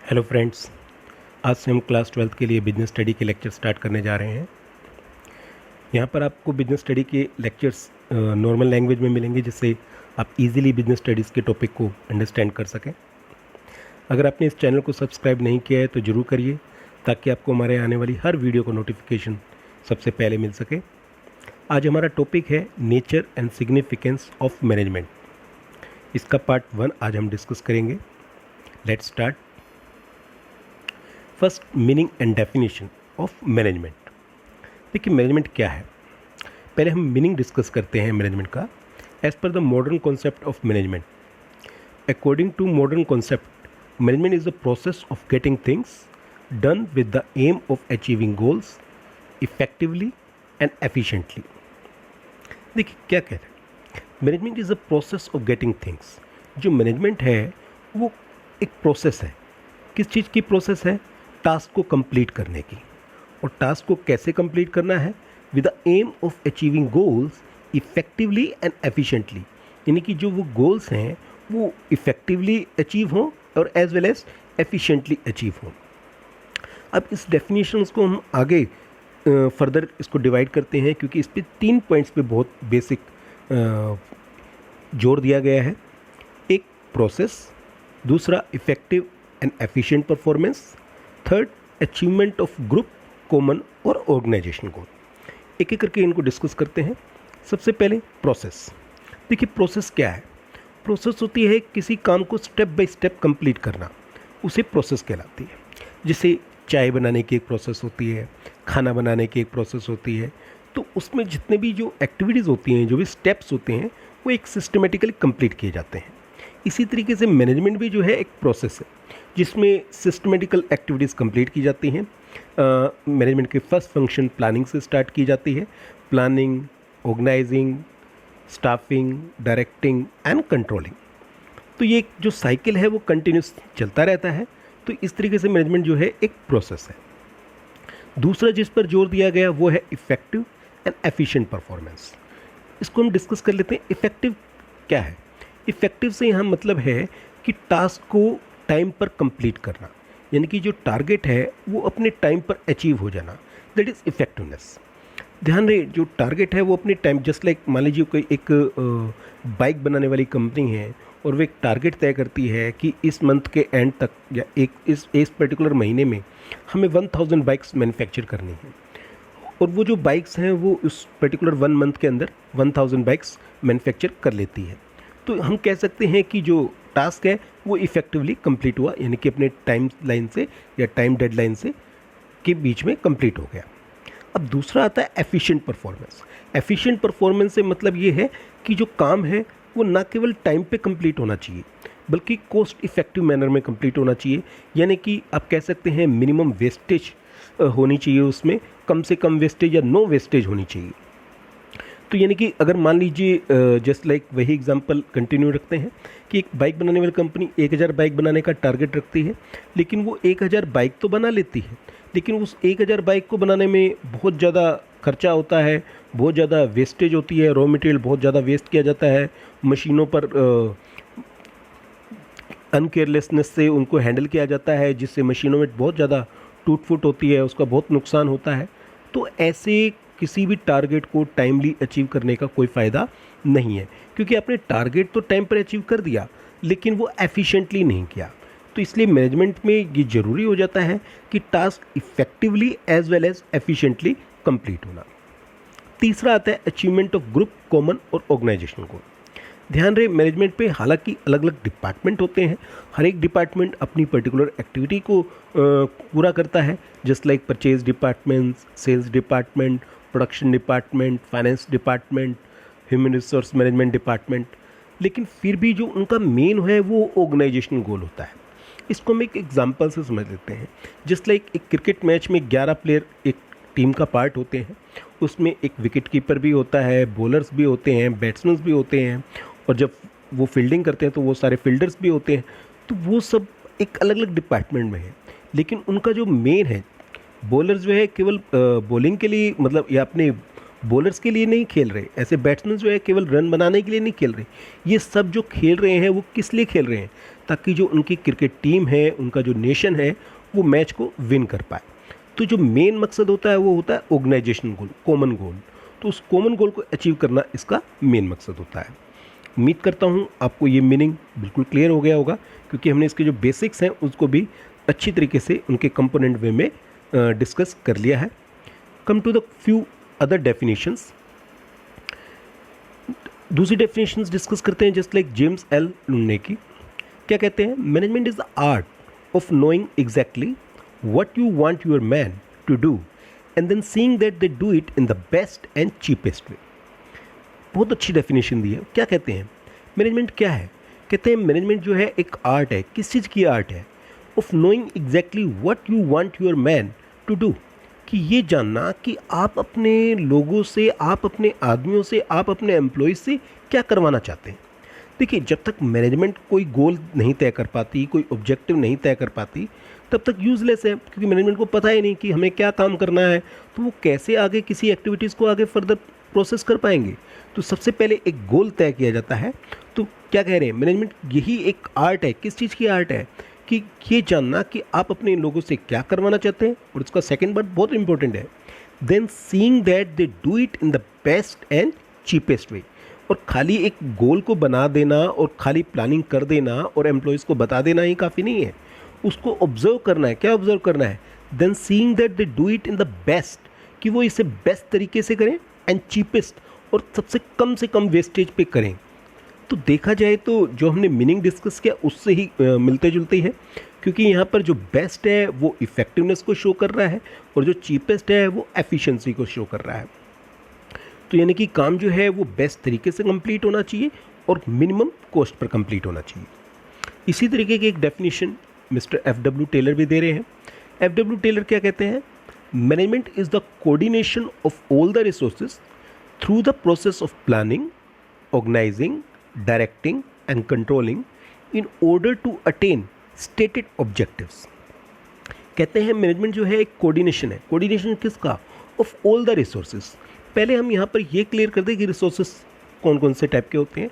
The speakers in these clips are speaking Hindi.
हेलो फ्रेंड्स, आज से हम क्लास 12th के लिए बिजनेस स्टडी के लेक्चर स्टार्ट करने जा रहे हैं। यहाँ पर आपको बिजनेस स्टडी के लेक्चर्स नॉर्मल लैंग्वेज में मिलेंगे, जिससे आप इजीली बिजनेस स्टडीज़ के टॉपिक को अंडरस्टैंड कर सकें। अगर आपने इस चैनल को सब्सक्राइब नहीं किया है तो ज़रूर करिए, ताकि आपको हमारे आने वाली हर वीडियो को नोटिफिकेशन सबसे पहले मिल सके। आज हमारा टॉपिक है nature and significance of management. इसका पार्ट 1 आज हम डिस्कस करेंगे। Let's start. First, meaning and definition of management. देखिए, मैनेजमेंट क्या है, पहले हम मीनिंग डिस्कस करते हैं मैनेजमेंट का। As per the modern concept of management, according to modern concept, management is the process of getting things done with the aim of achieving goals effectively and efficiently. देखिए क्या कहते हैं, management is the process of getting things. जो मैनेजमेंट है वो एक प्रोसेस है। किस चीज़ की प्रोसेस है? टास्क को कंप्लीट करने की। और टास्क को कैसे कंप्लीट करना है? With the aim of achieving goals effectively and efficiently, यानी कि जो वो गोल्स हैं वो इफेक्टिवली अचीव हों और as well as efficiently achieve हों। अब इस डेफिनेशंस को हम आगे फर्दर इसको डिवाइड करते हैं, क्योंकि इस पे 3 पॉइंट्स पे बहुत बेसिक जोर दिया गया है। एक प्रोसेस, दूसरा effective and efficient performance, third achievement of group, common और ऑर्गेनाइजेशन गोल। एक एक करके इनको डिस्कस करते हैं। सबसे पहले प्रोसेस। देखिए, प्रोसेस क्या है? प्रोसेस होती है किसी काम को स्टेप बाय स्टेप कंप्लीट करना, उसे प्रोसेस कहलाती है। जैसे चाय बनाने की एक प्रोसेस होती है, खाना बनाने की एक प्रोसेस होती है। तो उसमें जितने भी जो एक्टिविटीज़ होती हैं, जो भी स्टेप्स होते हैं, वो एक सिस्टमेटिकली कंप्लीट किए जाते हैं। इसी तरीके से मैनेजमेंट भी जो है एक प्रोसेस है, जिसमें सिस्टमेटिकल एक्टिविटीज़ कंप्लीट की जाती हैं। मैनेजमेंट के फर्स्ट फंक्शन प्लानिंग से स्टार्ट की जाती है। Planning, organising, staffing, directing and controlling. तो ये जो साइकिल है वो कंटिन्यूस चलता रहता है। तो इस तरीके से मैनेजमेंट जो है एक प्रोसेस है। दूसरा जिस पर जोर दिया गया वो है इफेक्टिव एंड एफिशिएंट परफॉर्मेंस। इसको हम डिस्कस कर लेते हैं। इफेक्टिव क्या है? इफेक्टिव से यहाँ मतलब है कि टास्क को टाइम पर कंप्लीट करना, यानी कि जो टारगेट है वो अपने टाइम पर अचीव हो जाना, दैट इज़ इफेक्टिवनेस। ध्यान रहे, जो टारगेट है वो अपने टाइम, जस्ट लाइक मान लीजिए कोई एक बाइक बनाने वाली कंपनी है और वो एक टारगेट तय करती है कि इस मंथ के एंड तक या इस पर्टिकुलर महीने में हमें 1000 बाइक्स मैन्युफैक्चर करनी है। और वो जो बाइक्स हैं वो उस पर्टिकुलर 1 मंथ के अंदर 1000 बाइक्स मैन्युफैक्चर कर लेती है। तो हम कह सकते हैं कि जो टास्क है वो इफेक्टिवली कंप्लीट हुआ, यानी कि अपने टाइम लाइन से या टाइम डेडलाइन से के बीच में कंप्लीट हो गया। अब दूसरा आता है एफिशिएंट परफॉर्मेंस। एफिशिएंट परफॉर्मेंस से मतलब ये है कि जो काम है वो ना केवल टाइम पे कंप्लीट होना चाहिए, बल्कि कॉस्ट इफेक्टिव मैनर में कंप्लीट होना चाहिए। यानी कि आप कह सकते हैं मिनिमम वेस्टेज होनी चाहिए, उसमें कम से कम वेस्टेज या नो वेस्टेज होनी चाहिए। तो यानी कि अगर मान लीजिए जस्ट लाइक वही एग्जांपल कंटिन्यू रखते हैं कि एक बाइक बनाने वाली कंपनी 1000 बाइक बनाने का टारगेट रखती है, लेकिन वो 1000 बाइक तो बना लेती है, लेकिन उस 1000 बाइक को बनाने में बहुत ज़्यादा खर्चा होता है, बहुत ज़्यादा वेस्टेज होती है, रॉ मटेरियल बहुत ज़्यादा वेस्ट किया जाता है, मशीनों पर अनकेयरलेसनेस से उनको हैंडल किया जाता है, जिससे मशीनों में बहुत ज़्यादा टूट फूट होती है, उसका बहुत नुकसान होता है। तो ऐसे किसी भी टारगेट को टाइमली अचीव करने का कोई फ़ायदा नहीं है, क्योंकि आपने टारगेट तो टाइम पर अचीव कर दिया, लेकिन वो एफिशिएंटली नहीं किया। तो इसलिए मैनेजमेंट में ये ज़रूरी हो जाता है कि task effectively as well as efficiently complete होना। तीसरा आता है अचीवमेंट ऑफ ग्रुप, कॉमन और ऑर्गेनाइजेशन गोल। ध्यान रहे, मैनेजमेंट पे हालांकि अलग अलग डिपार्टमेंट होते हैं, हर एक डिपार्टमेंट अपनी पर्टिकुलर एक्टिविटी को पूरा करता है, just like purchase department, sales department, production department, finance department, human resource management department. लेकिन फिर भी जो उनका मेन है वो ऑर्गेनाइजेशनल गोल होता है। इसको हम एक एग्जांपल से समझ लेते हैं। जस्ट लाइक एक क्रिकेट मैच में 11 प्लेयर एक टीम का पार्ट होते हैं, उसमें एक विकेट कीपर भी होता है, बॉलर्स भी होते हैं, बैट्समैन भी होते हैं, और जब वो फील्डिंग करते हैं तो वो सारे फील्डर्स भी होते हैं। तो वो सब एक अलग अलग डिपार्टमेंट में है, लेकिन उनका जो मेन है, बॉलर्स जो है केवल बॉलिंग के लिए, मतलब या अपने बॉलर्स के लिए नहीं खेल रहे, ऐसे बैट्समैन जो है केवल रन बनाने के लिए नहीं खेल रहे। ये सब जो खेल रहे हैं वो किस लिए खेल रहे हैं? ताकि जो उनकी क्रिकेट टीम है, उनका जो नेशन है, वो मैच को विन कर पाए। तो जो मेन मकसद होता है वो होता है ऑर्गेनाइजेशन गोल, कॉमन गोल। तो उस कॉमन गोल को अचीव करना इसका मेन मकसद होता है। उम्मीद करता हूँ आपको ये मीनिंग बिल्कुल क्लियर हो गया होगा, क्योंकि हमने इसके जो बेसिक्स हैं उसको भी अच्छी तरीके से उनके कंपोनेंट वे में डिस्कस कर लिया है। Come to the few other definitions. दूसरी डेफिनेशंस डिस्कस करते हैं, just like James L Lundy की। क्या कहते हैं? Management is the art of knowing exactly what you want your man to do and then seeing that they do it in the best and cheapest way। बहुत अच्छी डेफिनेशन दी है। क्या कहते हैं? मैनेजमेंट क्या है? कहते हैं मैनेजमेंट जो है एक आर्ट है। किस चीज़ की आर्ट है? Of knowing exactly what you want your man to do, कि ये जानना कि आप अपने लोगों से, आप अपने आदमियों से, आप अपने एम्प्लॉय से क्या करवाना चाहते हैं। देखिए, जब तक मैनेजमेंट कोई गोल नहीं तय कर पाती, कोई ऑब्जेक्टिव नहीं तय कर पाती, तब तक यूज़लेस है, क्योंकि मैनेजमेंट को पता ही नहीं कि हमें क्या काम करना है, तो वो कैसे आगे किसी एक्टिविटीज़ को आगे फर्दर प्रोसेस कर पाएंगे। तो सबसे पहले एक गोल तय किया जाता है। तो क्या कह रहे हैं? मैनेजमेंट यही एक आर्ट है। किस चीज़ की आर्ट है? कि ये जानना कि आप अपने लोगों से क्या करवाना चाहते हैं। और उसका सेकेंड वर्ड बहुत इंपॉर्टेंट है, then seeing that they do it in the best and cheapest way. और खाली एक गोल को बना देना और खाली प्लानिंग कर देना और एम्प्लॉयज़ को बता देना ही काफ़ी नहीं है, उसको ऑब्जर्व करना है। क्या ऑब्जर्व करना है? Then seeing that they do it in the best, कि वो इसे बेस्ट तरीके से करें, एंड चीपेस्ट, और सबसे कम से कम वेस्टेज पे करें। तो देखा जाए तो जो हमने मीनिंग डिस्कस किया उससे ही मिलते जुलते ही है, क्योंकि यहाँ पर जो बेस्ट है वो इफ़ेक्टिवनेस को शो कर रहा है और जो चीपेस्ट है वो एफिशिएंसी को शो कर रहा है। तो यानी कि काम जो है वो बेस्ट तरीके से कंप्लीट होना चाहिए और मिनिमम कॉस्ट पर कंप्लीट होना चाहिए। इसी तरीके की एक डेफिनेशन मिस्टर एफ.डब्ल्यू. टेलर भी दे रहे हैं। एफ.डब्ल्यू. टेलर क्या कहते हैं? Management is the coordination of all the resources through the process of planning, organising, directing and controlling in order to attain stated objectives. कहते हैं मैनेजमेंट जो है एक कोऑर्डिनेशन है। कोऑर्डिनेशन किसका? Of all the resources. पहले हम यहाँ पर ये क्लियर कर दें कि रिसोर्सेज कौन कौन से टाइप के होते हैं।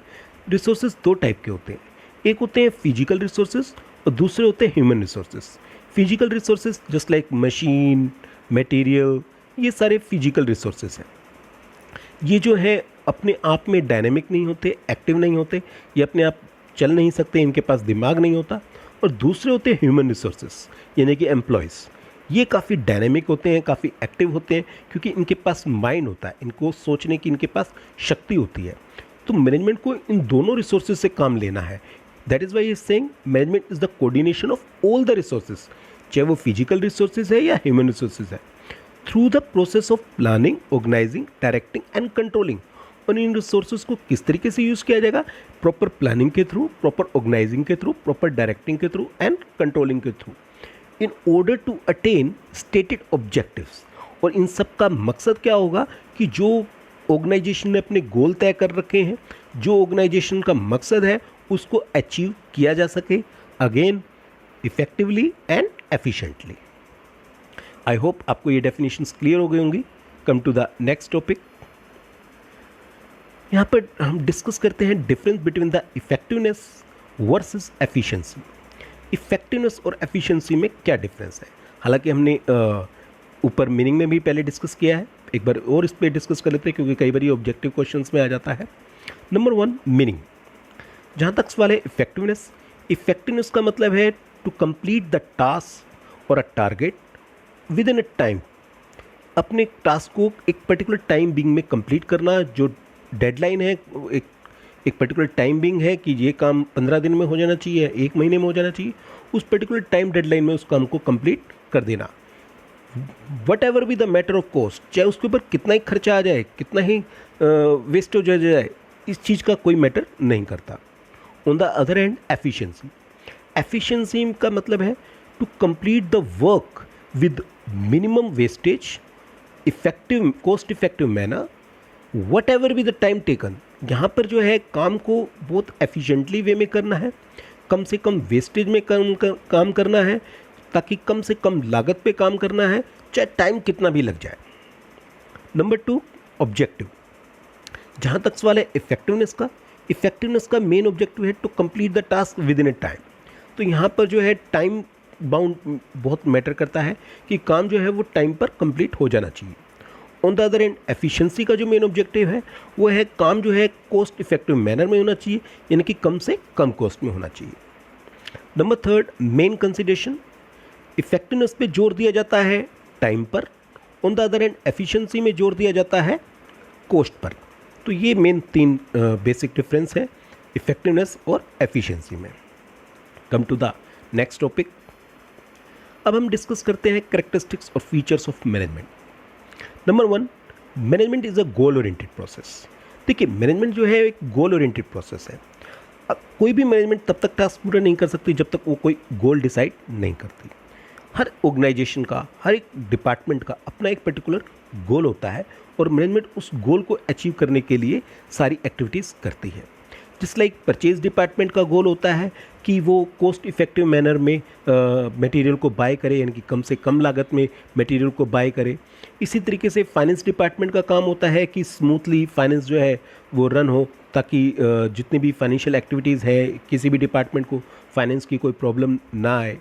रिसोर्सेज दो टाइप के होते हैं, एक होते हैं फिजिकल रिसोर्सेज और दूसरे होते हैं human resources. Physical resources just like machine, material, ये सारे फिजिकल रिसोर्सेज हैं। ये जो है अपने आप में डायनेमिक नहीं होते, एक्टिव नहीं होते, ये अपने आप चल नहीं सकते, इनके पास दिमाग नहीं होता। और दूसरे होते हैं ह्यूमन रिसोर्सेज, यानी कि एम्प्लॉयज़। ये काफ़ी डायनेमिक होते हैं, काफ़ी एक्टिव होते हैं, क्योंकि इनके पास माइंड होता है, इनको सोचने की इनके पास शक्ति होती है। तो मैनेजमेंट को इन दोनों रिसोर्सेज से काम लेना है। That is why is saying management is the coordination of all the resources, चाहे वो फिजिकल रिसोर्सेज है या ह्यूमन रिसोर्सेज है, through the process of planning, organising, directing and controlling. और इन रिसोर्सेज को किस तरीके से यूज़ किया जाएगा? प्रॉपर प्लानिंग के थ्रू, प्रॉपर ऑर्गेनाइजिंग के थ्रू, प्रॉपर डायरेक्टिंग के थ्रू एंड कंट्रोलिंग के through, in order to attain stated objectives. और इन सब का मकसद क्या होगा? कि जो ऑर्गेनाइजेशन ने अपने गोल तय कर रखे हैं, जो ऑर्गेनाइजेशन का मकसद है, उसको अचीव किया जा सके, again effectively and efficiently. I hope आपको ये डेफिनेशंस क्लियर हो गई होंगी। Come to the next topic. यहाँ पर हम डिस्कस करते हैं difference between the effectiveness versus efficiency. Effectiveness और एफिशिएंसी में क्या डिफरेंस है? हालांकि हमने ऊपर मीनिंग में भी पहले डिस्कस किया है, एक बार और इस पर डिस्कस कर लेते हैं, क्योंकि कई बार ये ऑब्जेक्टिव क्वेश्चंस में आ जाता है। Number 1, meaning. जहाँ तक सवाल है इफेक्टिवनेस, इफेक्टिवनेस का मतलब है टू कंप्लीट द टास्क और a target with in a time. अपने टास्क को एक पर्टिकुलर टाइम बिंग में कंप्लीट करना, जो डेडलाइन है एक पर्टिकुलर टाइम बिंग है कि ये काम 15 दिन में हो जाना चाहिए, 1 महीने में हो जाना चाहिए, उस पर्टिकुलर टाइम डेडलाइन में उस काम को कंप्लीट कर देना। What ever be the matter of cost, चाहे उसके ऊपर कितना ही खर्चा आ जाए, कितना ही वेस्ट हो जाए, इस चीज़ का कोई मैटर नहीं करता। On the other hand efficiency, efficiency का मतलब है to complete the work with minimum wastage, effective, cost effective manner, whatever be the time taken. यहाँ पर जो है काम को बहुत एफिशिएंटली वे में करना है, कम से कम वेस्टेज में काम करना है, ताकि कम से कम लागत पे काम करना है, चाहे टाइम कितना भी लग जाए। Number 2, objective. जहाँ तक सवाल है इफेक्टिवनेस का, इफेक्टिवनेस का मेन ऑब्जेक्टिव है to complete the task within a time, तो यहाँ पर जो है टाइम बाउंड बहुत मैटर करता है कि काम जो है वो टाइम पर कंप्लीट हो जाना चाहिए। On the other end efficiency का जो मेन ऑब्जेक्टिव है वो है काम जो है कॉस्ट इफेक्टिव मैनर में होना चाहिए, यानी कि कम से कम कॉस्ट में होना चाहिए। Number third, main consideration, effectiveness पे जोर दिया जाता है टाइम पर, on the other end efficiency में जोर दिया जाता है कॉस्ट पर। तो ये मेन 3 बेसिक डिफरेंस है इफेक्टिवनेस और एफिशिएंसी में। Come to the next topic. अब हम डिस्कस करते हैं कैरेक्टरिस्टिक्स और features of management. Number 1, management is a goal oriented process. देखिए, मैनेजमेंट जो है एक गोल ओरिएंटेड प्रोसेस है। अब कोई भी मैनेजमेंट तब तक टास्क पूरा नहीं कर सकती जब तक वो कोई गोल डिसाइड नहीं करती। हर ऑर्गेनाइजेशन का, हर एक डिपार्टमेंट का अपना एक पर्टिकुलर गोल होता है और मैनेजमेंट उस गोल को अचीव करने के लिए सारी एक्टिविटीज़ करती है। जिस लाइक परचेज डिपार्टमेंट का गोल होता है कि वो कॉस्ट इफेक्टिव मैनर में मटेरियल को बाय करे, यानी कि कम से कम लागत में मटेरियल को बाय करे। इसी तरीके से फाइनेंस डिपार्टमेंट का काम होता है कि स्मूथली फाइनेंस जो है वो रन हो, ताकि जितनी भी फाइनेंशियल एक्टिविटीज़ है किसी भी डिपार्टमेंट को फाइनेंस की कोई प्रॉब्लम ना आए।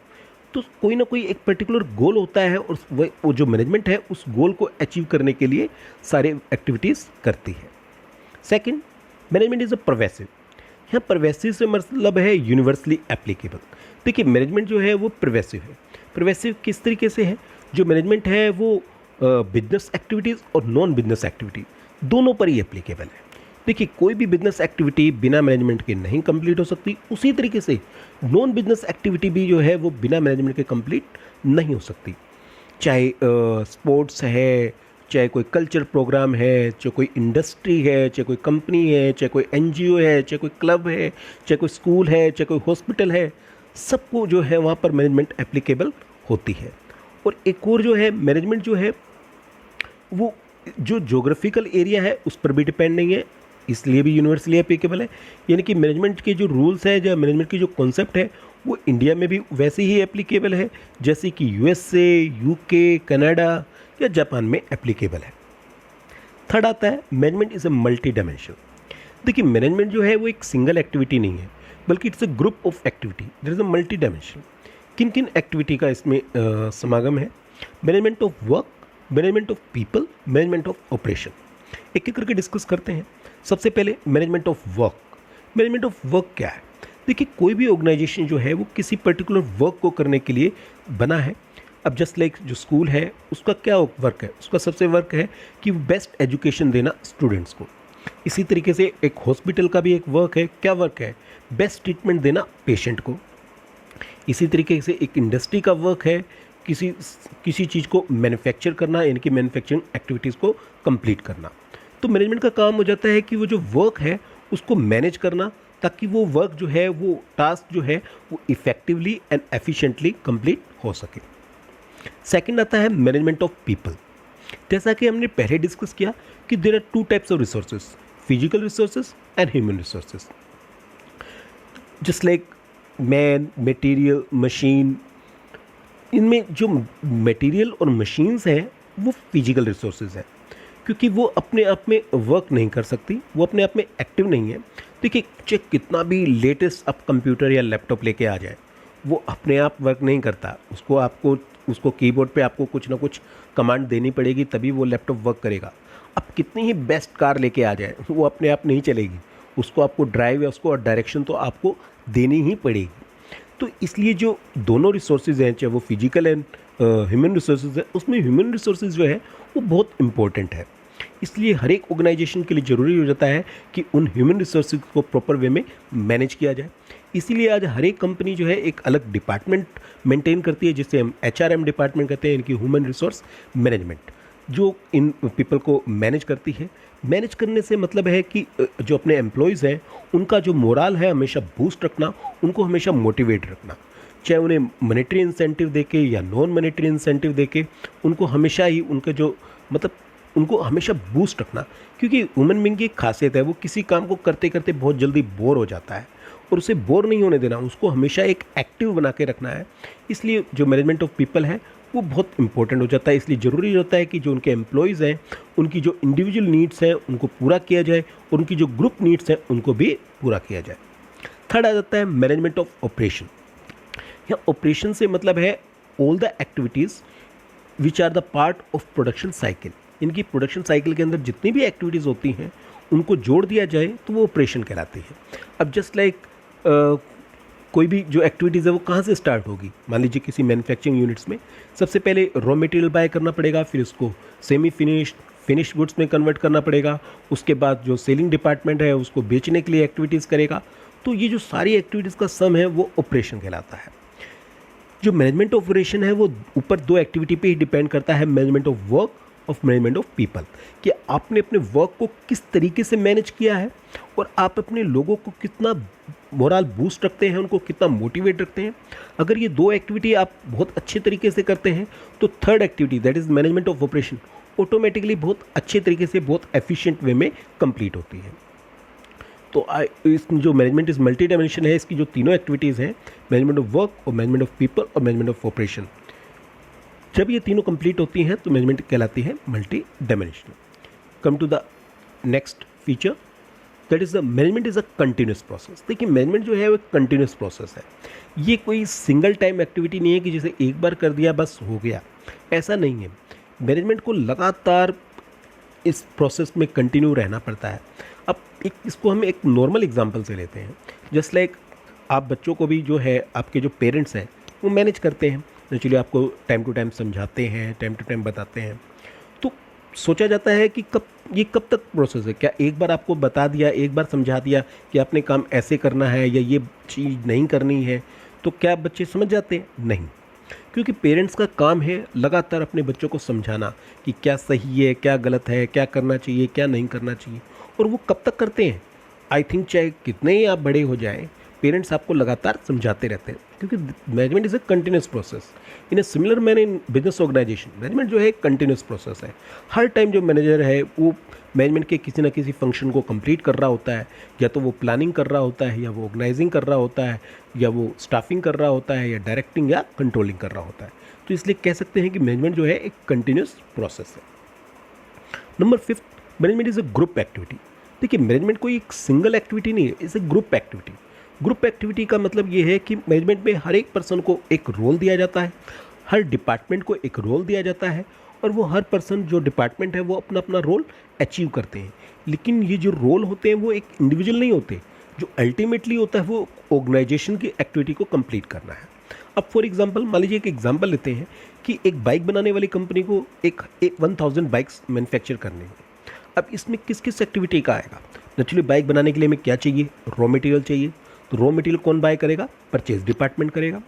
तो कोई ना कोई एक पर्टिकुलर गोल होता है और वो जो मैनेजमेंट है उस गोल को अचीव करने के लिए सारे एक्टिविटीज़ करती है। Second, management is a pervasive. यहाँ परवेसिव से मतलब है यूनिवर्सली एप्लीकेबल। देखिए, मैनेजमेंट जो है वो परवेसिव है। परवेसिव किस तरीके से है? जो मैनेजमेंट है वो बिजनेस एक्टिविटीज़ और नॉन बिजनेस एक्टिविटी दोनों पर ही एप्लीकेबल है। देखिए, कोई भी बिजनेस एक्टिविटी बिना मैनेजमेंट के नहीं कंप्लीट हो सकती, उसी तरीके से नॉन बिजनेस एक्टिविटी भी जो है वो बिना मैनेजमेंट के कंप्लीट नहीं हो सकती। चाहे स्पोर्ट्स है, चाहे कोई कल्चर प्रोग्राम है, चाहे कोई इंडस्ट्री है, चाहे कोई कंपनी है, चाहे कोई एनजीओ है, चाहे कोई क्लब है, चाहे कोई स्कूल है, चाहे कोई हॉस्पिटल है, सबको जो है वहाँ पर मैनेजमेंट एप्लीकेबल होती है। और एक और जो है मैनेजमेंट जो है वो जो ज्योग्राफिकल एरिया है उस पर भी डिपेंड नहीं है, इसलिए भी यूनिवर्सली एप्लीकेबल है। यानी कि मैनेजमेंट के जो रूल्स हैं, जो मैनेजमेंट की जो कॉन्सेप्ट है वो इंडिया में भी वैसे ही एप्लीकेबल है जैसे कि यूएसए, यूके, कनाडा या जापान में एप्लीकेबल है। थर्ड आता है management is a multi dimensional. देखिए, मैनेजमेंट जो है वो एक सिंगल एक्टिविटी नहीं है, बल्कि it's a group of activity. There is a multi dimensional. किन किन एक्टिविटी का इसमें समागम है? Management of work, management of people, management of operation. एक एक करके डिस्कस करते हैं। सबसे पहले management of work. Management of work क्या है? देखिए, कोई भी ऑर्गेनाइजेशन जो है वो किसी पर्टिकुलर वर्क को करने के लिए बना है। अब जस्ट लाइक जो स्कूल है उसका क्या वर्क है? उसका सबसे वर्क है कि बेस्ट एजुकेशन देना स्टूडेंट्स को। इसी तरीके से एक हॉस्पिटल का भी एक वर्क है। क्या वर्क है? बेस्ट ट्रीटमेंट देना पेशेंट को। इसी तरीके से एक इंडस्ट्री का वर्क है किसी चीज़ को मैन्युफैक्चर करना, यानी कि मैन्युफैक्चरिंग एक्टिविटीज़ को कंप्लीट करना। तो मैनेजमेंट का काम हो जाता है कि वो जो वर्क है उसको मैनेज करना, ताकि वो वर्क जो है, वो टास्क जो है वो इफेक्टिवली एंड एफिशिएंटली कंप्लीट हो सके। सेकंड आता है मैनेजमेंट ऑफ पीपल। जैसा कि हमने पहले डिस्कस किया कि there are 2 types of resources, physical resources and human resources. Just like man, material, machine. इनमें जो मटेरियल और मशीन्स हैं वो फिजिकल रिसोर्सेज हैं, क्योंकि वो अपने आप में वर्क नहीं कर सकती, वो अपने आप में एक्टिव नहीं है। देखिए, चाहे कितना भी लेटेस्ट आप कंप्यूटर या लैपटॉप लेके आ जाए, वो अपने आप वर्क नहीं करता। उसको कीबोर्ड पे आपको कुछ ना कुछ कमांड देनी पड़ेगी, तभी वो लैपटॉप वर्क करेगा। आप कितनी ही बेस्ट कार लेके आ जाए, वो अपने आप नहीं चलेगी। उसको आपको ड्राइव या उसको डायरेक्शन तो आपको देनी ही पड़ेगी। तो इसलिए जो दोनों रिसोर्सेज हैं, चाहे वो फिजिकल एंड ह्यूमन रिसोर्सेज है, उसमें ह्यूमन रिसोर्सेज जो है वो बहुत इंपॉर्टेंट है। इसलिए हर एक ऑर्गेनाइजेशन के लिए ज़रूरी हो जाता है कि उन ह्यूमन रिसोर्सेज को प्रॉपर वे में मैनेज किया जाए। इसीलिए आज हर एक कंपनी जो है एक अलग डिपार्टमेंट मेंटेन करती है, जिसे हम HRM डिपार्टमेंट कहते हैं, इनकी ह्यूमन रिसोर्स मैनेजमेंट, जो इन पीपल को मैनेज करती है। मैनेज करने से मतलब है कि जो अपने एम्प्लॉयज़ हैं उनका जो मोराल है हमेशा बूस्ट रखना, उनको हमेशा मोटिवेट रखना, चाहे उन्हें मॉनेटरी इंसेंटिव देके या नॉन मॉनेटरी इंसेंटिव देके उनको हमेशा ही उनके जो मतलब उनको हमेशा बूस्ट रखना। क्योंकि ह्यूमन बीइंग की एक खासियत है, वो किसी काम को करते करते बहुत जल्दी बोर हो जाता है, और उसे बोर नहीं होने देना, उसको हमेशा एक एक्टिव बना के रखना है। इसलिए जो मैनेजमेंट ऑफ पीपल है वो बहुत इंपॉर्टेंट हो जाता है। इसलिए ज़रूरी होता है कि जो उनके एम्प्लॉयज़ हैं उनकी जो इंडिविजुअल नीड्स हैं उनको पूरा किया जाए, और उनकी जो ग्रुप नीड्स हैं उनको भी पूरा किया जाए। थर्ड आ जाता है मैनेजमेंट ऑफ ऑपरेशन। या ऑपरेशन से मतलब है all the activities which are the part of production cycle. इनकी प्रोडक्शन साइकिल के अंदर जितनी भी एक्टिविटीज़ होती हैं उनको जोड़ दिया जाए तो वो ऑपरेशन कहलाती है। अब जस्ट लाइक कोई भी जो एक्टिविटीज़ है वो कहाँ से स्टार्ट होगी। मान लीजिए किसी मैन्युफैक्चरिंग यूनिट्स में सबसे पहले रॉ मटेरियल बाय करना पड़ेगा, फिर उसको सेमी फिनिश गुड्स में कन्वर्ट करना पड़ेगा, उसके बाद जो सेलिंग डिपार्टमेंट है उसको बेचने के लिए एक्टिविटीज़ करेगा। तो ये जो सारी एक्टिविटीज़ का सम है वो ऑपरेशन कहलाता है। जो मैनेजमेंट ऑपरेशन है वो ऊपर दो एक्टिविटी पे ही डिपेंड करता है, management of work of management of people, कि आपने अपने वर्क को किस तरीके से मैनेज किया है और आप अपने लोगों को कितना मोरल बूस्ट रखते हैं, उनको कितना मोटिवेट रखते हैं। अगर ये दो एक्टिविटी आप बहुत अच्छे तरीके से करते हैं तो third activity that is management of operation automatically बहुत अच्छे तरीके से बहुत एफिशिएंट वे में कंप्लीट होती है। तो इस जो मैनेजमेंट इज मल्टी डायमेंशन है, इसकी जो तीनों एक्टिविटीज़ हैं, मैनेजमेंट ऑफ वर्क और मैनेजमेंट ऑफ पीपल और मैनेजमेंट ऑफ ऑपरेशन, जब ये तीनों कंप्लीट होती हैं तो मैनेजमेंट कहलाती है multi dimensional. Come to the next feature that is the management is a continuous process. देखिए मैनेजमेंट जो है वो कंटिन्यूस प्रोसेस है, ये कोई सिंगल टाइम एक्टिविटी नहीं है कि जैसे एक बार कर दिया बस हो गया, ऐसा नहीं है। मैनेजमेंट को लगातार इस प्रोसेस में कंटिन्यू रहना पड़ता है। अब इसको हम एक नॉर्मल एग्जांपल से लेते हैं। जस्ट लाइक आप बच्चों को भी जो है आपके जो पेरेंट्स हैं वो मैनेज करते हैं, नेचुरली आपको टाइम टू टाइम समझाते हैं, टाइम टू टाइम बताते हैं। तो सोचा जाता है कि कब तक प्रोसेस है, क्या एक बार आपको बता दिया, एक बार समझा दिया कि आपने काम ऐसे करना है या ये चीज़ नहीं करनी है तो क्या बच्चे समझ जाते हैं? नहीं, क्योंकि पेरेंट्स का काम है लगातार अपने बच्चों को समझाना कि क्या सही है, क्या गलत है, क्या करना चाहिए, क्या नहीं करना चाहिए। और वो कब तक करते हैं? आई थिंक चाहे कितने ही आप बड़े हो जाएं, पेरेंट्स आपको लगातार समझाते रहते हैं, क्योंकि management is a continuous process. In a similar man in business organisation, management जो है एक कंटिन्यूस प्रोसेस है। हर टाइम जो मैनेजर है वो मैनेजमेंट के किसी ना किसी फंक्शन को कंप्लीट कर रहा होता है, या तो वो प्लानिंग कर रहा होता है, या वो ऑर्गेनाइजिंग कर रहा होता है, या वो स्टाफिंग कर रहा होता है, या डायरेक्टिंग या कंट्रोलिंग कर रहा होता है। तो इसलिए कह सकते हैं कि मैनेजमेंट जो है एक कंटिन्यूस प्रोसेस है। Number 5, management is A group activity. देखिए मैनेजमेंट कोई एक सिंगल एक्टिविटी नहीं है, it's a group activity. Group activity का मतलब ये है कि मैनेजमेंट में हर एक पर्सन को एक रोल दिया जाता है, हर डिपार्टमेंट को एक रोल दिया जाता है, और वो हर पर्सन जो डिपार्टमेंट है वो अपना अपना रोल अचीव करते हैं। लेकिन ये जो रोल होते हैं वो एक इंडिविजुअल नहीं होते, जो अल्टीमेटली होता है वो ऑर्गेनाइजेशन की एक्टिविटी को कंप्लीट करना है। अब फॉर एग्जांपल मान लीजिए एक एग्जांपल लेते हैं कि एक बाइक बनाने वाली कंपनी को एक 1000 बाइक्स मैन्युफैक्चर करने हैं। अब इसमें किस किस एक्टिविटी का आएगा? नेचुरली बाइक बनाने के लिए हमें क्या चाहिए? रॉ मटेरियल चाहिए। तो रॉ मटेरियल कौन बाय करेगा? परचेज डिपार्टमेंट करेगा।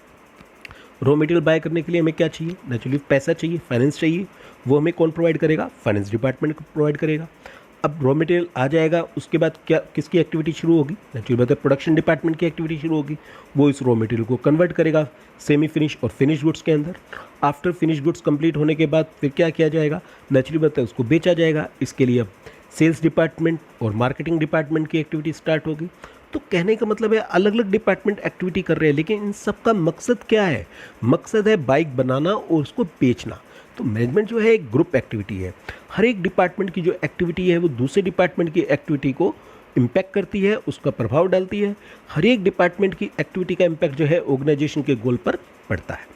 रॉ मटेरियल बाय करने के लिए हमें क्या चाहिए? नेचुरली पैसा चाहिए, फाइनेंस चाहिए। वो हमें कौन प्रोवाइड करेगा? फाइनेंस डिपार्टमेंट प्रोवाइड करेगा। अब रॉ मटेरियल आ जाएगा, उसके बाद क्या किसकी एक्टिविटी शुरू होगी? नेचुरली बात है प्रोडक्शन डिपार्टमेंट की एक्टिविटी शुरू होगी। वो इस रॉ मटेरियल को कन्वर्ट करेगा सेमी फिनिश और फिनिश गुड्स के अंदर। आफ्टर फिनिश गुड्स कंप्लीट होने के बाद फिर क्या किया जाएगा? नेचुरली बात है उसको बेचा जाएगा। इसके लिए अब सेल्स डिपार्टमेंट और मार्केटिंग डिपार्टमेंट की एक्टिविटी स्टार्ट होगी। तो कहने का मतलब है अलग अलग डिपार्टमेंट एक्टिविटी कर रहे हैं, लेकिन इन सब का मकसद क्या है? मकसद है बाइक बनाना और उसको बेचना। तो मैनेजमेंट जो है एक ग्रुप एक्टिविटी है। हर एक डिपार्टमेंट की जो एक्टिविटी है वो दूसरे डिपार्टमेंट की एक्टिविटी को इम्पैक्ट करती है, उसका प्रभाव डालती है। हर एक डिपार्टमेंट की एक्टिविटी का इम्पैक्ट जो है ऑर्गेनाइजेशन के गोल पर पड़ता है।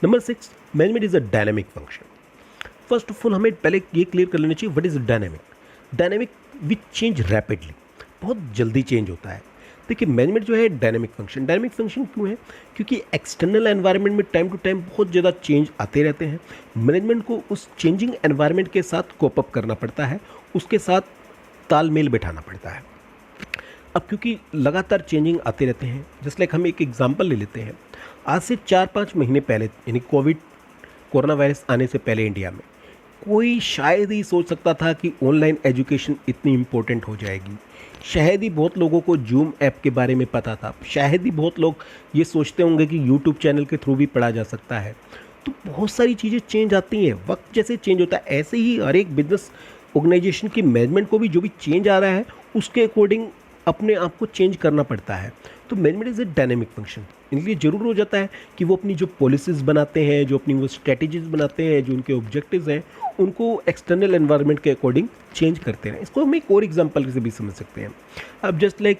Number 6, management is a dynamic function. First of all हमें पहले ये क्लियर कर लेना चाहिए what is dynamic. Dynamic which change rapidly, बहुत जल्दी चेंज होता है। देखिए मैनेजमेंट जो है डायनेमिक फंक्शन। डायनेमिक फंक्शन क्यों है? क्योंकि एक्सटर्नल एनवायरनमेंट में टाइम टू टाइम बहुत ज़्यादा चेंज आते रहते हैं। मैनेजमेंट को उस चेंजिंग एनवायरनमेंट के साथ कोप अप करना पड़ता है, उसके साथ तालमेल बिठाना पड़ता है। अब क्योंकि लगातार चेंजिंग आते रहते हैं, जस्ट लाइक हम एक एग्जांपल ले लेते हैं। आज से 4-5 महीने पहले, यानी कोरोना वायरस आने से पहले इंडिया में कोई शायद ही सोच सकता था कि ऑनलाइन एजुकेशन इतनी इम्पोर्टेंट हो जाएगी। शायद ही बहुत लोगों को जूम ऐप के बारे में पता था। शायद ही बहुत लोग ये सोचते होंगे कि यूट्यूब चैनल के थ्रू भी पढ़ा जा सकता है। तो बहुत सारी चीज़ें चेंज आती हैं, वक्त जैसे चेंज होता है ऐसे ही हर एक बिजनेस ऑर्गेनाइजेशन की मैनेजमेंट को भी जो भी चेंज आ रहा है उसके अकॉर्डिंग अपने आप को चेंज करना पड़ता है। तो management is A dynamic function. इसलिए ज़रूर हो जाता है कि वो अपनी जो पॉलिसीज़ बनाते हैं, जो अपनी वो स्ट्रेटजीज़ बनाते हैं, जो उनके ऑब्जेक्टिव्स हैं, उनको एक्सटर्नल एनवायरनमेंट के अकॉर्डिंग चेंज करते हैं। इसको हम एक और एग्जांपल से भी समझ सकते हैं। अब जस्ट लाइक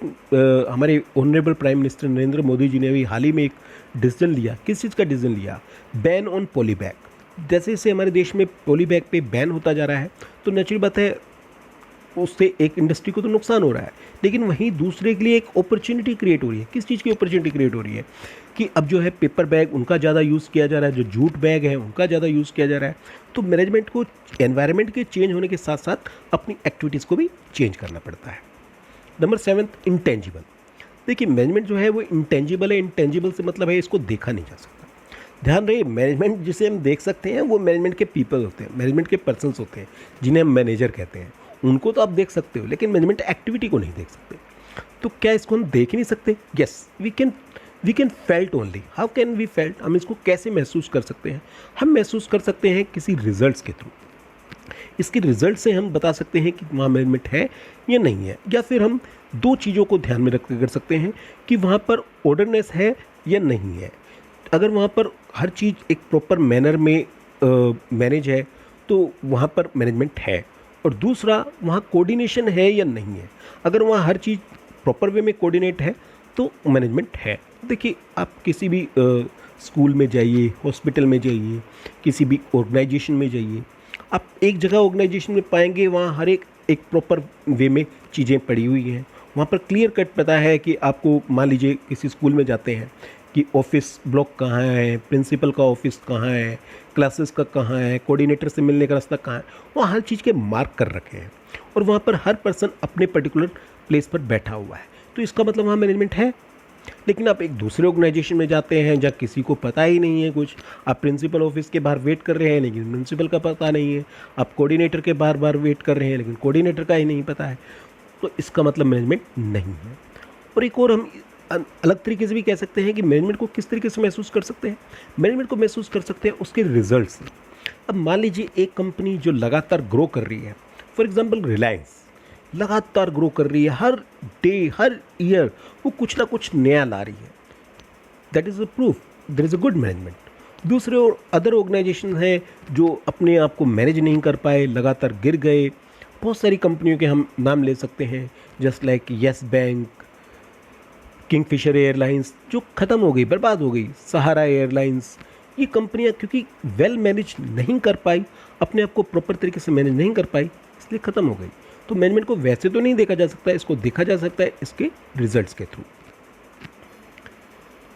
हमारे honourable prime minister Narendra Modi ji ने अभी हाल ही में एक डिसीजन लिया। किस चीज़ का डिसीजन लिया? Ban on poly bag. जैसे जैसे हमारे देश में पॉली बैग पे बैन होता जा रहा है, तो नेचुरल बात है उससे एक इंडस्ट्री को तो नुकसान हो रहा है, लेकिन वहीं दूसरे के लिए एक अपॉर्चुनिटी क्रिएट हो रही है। किस चीज़ की अपॉर्चुनिटी क्रिएट हो रही है कि अब जो है पेपर बैग उनका ज़्यादा यूज़ किया जा रहा है, जो जूट बैग है उनका ज़्यादा यूज़ किया जा रहा है। तो मैनेजमेंट को एनवायरनमेंट के चेंज होने के साथ साथ अपनी एक्टिविटीज़ को भी चेंज करना पड़ता है। Number 7, intangible. देखिए मैनेजमेंट जो है वो इंटेंजिबल है। इंटेंजिबल से मतलब है इसको देखा नहीं जा सकता। ध्यान रहे, मैनेजमेंट जिसे हम देख सकते हैं वो मैनेजमेंट के पीपल होते हैं, मैनेजमेंट के पर्सन्स होते हैं, जिन्हें हम मैनेजर कहते हैं। उनको तो आप देख सकते हो, लेकिन मैनेजमेंट एक्टिविटी को नहीं देख सकते। तो क्या इसको हम देख ही नहीं सकते? Yes, we can felt only. How can we felt? हम इसको कैसे महसूस कर सकते हैं? हम महसूस कर सकते हैं किसी रिजल्ट्स के थ्रू। इसके रिजल्ट से हम बता सकते हैं कि वहाँ मैनेजमेंट है या नहीं है। या फिर हम दो चीज़ों को ध्यान में रख कर सकते हैं कि वहाँ पर ऑर्डरनेस है या नहीं है। अगर वहाँ पर हर चीज़ एक प्रॉपर मैनर में मैनेज है तो वहाँ पर मैनेजमेंट है। और दूसरा, वहाँ कोऑर्डिनेशन है या नहीं है। अगर वहाँ हर चीज़ प्रॉपर वे में कोऑर्डिनेट है तो मैनेजमेंट है। देखिए आप किसी भी स्कूल में जाइए, हॉस्पिटल में जाइए, किसी भी ऑर्गेनाइजेशन में जाइए, आप एक जगह ऑर्गेनाइजेशन में पाएंगे वहाँ हर एक प्रॉपर वे में चीज़ें पड़ी हुई हैं। वहाँ पर क्लियर कट पता है कि आपको, मान लीजिए किसी स्कूल में जाते हैं कि ऑफिस ब्लॉक कहाँ है, प्रिंसिपल का ऑफिस कहाँ है, क्लासेस का कहाँ है, कोऑर्डिनेटर से मिलने का रास्ता कहाँ है। वहाँ हर चीज़ के मार्क कर रखे हैं और वहाँ पर हर पर्सन अपने पर्टिकुलर प्लेस पर बैठा हुआ है। तो इसका मतलब वहाँ मैनेजमेंट है। लेकिन आप एक दूसरे ऑर्गेनाइजेशन में जाते हैं जहाँ किसी को पता ही नहीं है कुछ। आप प्रिंसिपल ऑफिस के बाहर वेट कर रहे हैं लेकिन प्रिंसिपल का पता नहीं है। आप कोऑर्डिनेटर के बार वेट कर रहे हैं लेकिन कोऑर्डिनेटर का ही नहीं पता है। तो इसका मतलब मैनेजमेंट नहीं है। और एक और हम अलग तरीके से भी कह सकते हैं कि मैनेजमेंट को किस तरीके से महसूस कर सकते हैं। मैनेजमेंट को महसूस कर सकते हैं उसके रिजल्ट से। अब मान लीजिए एक कंपनी जो लगातार ग्रो कर रही है, फॉर एग्जांपल रिलायंस लगातार ग्रो कर रही है, हर डे हर ईयर वो कुछ ना कुछ नया ला रही है, that is a proof there is a good management. दूसरे और अदर ऑर्गेनाइजेशन हैं जो अपने आप को मैनेज नहीं कर पाए, लगातार गिर गए। बहुत सारी कंपनियों के हम नाम ले सकते हैं, just like yes bank, Kingfisher airlines जो ख़त्म हो गई, बर्बाद हो गई, सहारा एयरलाइंस। ये कंपनियां क्योंकि वेल मैनेज नहीं कर पाई, अपने आप को प्रॉपर तरीके से मैनेज नहीं कर पाई, इसलिए ख़त्म हो गई। तो मैनेजमेंट को वैसे तो नहीं देखा जा सकता है, इसको देखा जा सकता है इसके रिजल्ट्स के थ्रू।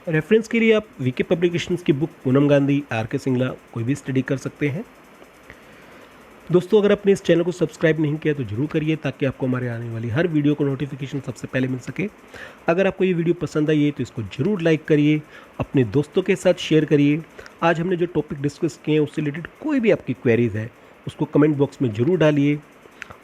रेफरेंस के लिए आप वीके पब्लिकेशंस की बुक पूनम गांधी, आर.के. सिंगला कोई भी स्टडी कर सकते हैं। दोस्तों अगर आपने इस चैनल को सब्सक्राइब नहीं किया तो जरूर करिए ताकि आपको हमारे आने वाली हर वीडियो को नोटिफिकेशन सबसे पहले मिल सके। अगर आपको ये वीडियो पसंद आई है तो इसको जरूर लाइक करिए, अपने दोस्तों के साथ शेयर करिए। आज हमने जो टॉपिक डिस्कस किए हैं उससे रिलेटेड कोई भी आपकी क्वेरीज है उसको कमेंट बॉक्स में ज़रूर डालिए।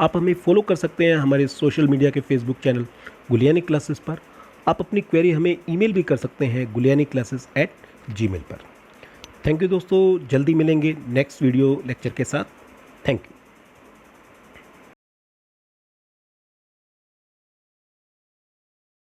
आप हमें फॉलो कर सकते हैं हमारे सोशल मीडिया के फेसबुक चैनल गुलियानी क्लासेस पर। आप अपनी क्वेरी हमें ईमेल भी कर सकते हैं guliyaniclasses@gmail पर। थैंक यू दोस्तों, जल्दी मिलेंगे नेक्स्ट वीडियो लेक्चर के साथ। Thank you.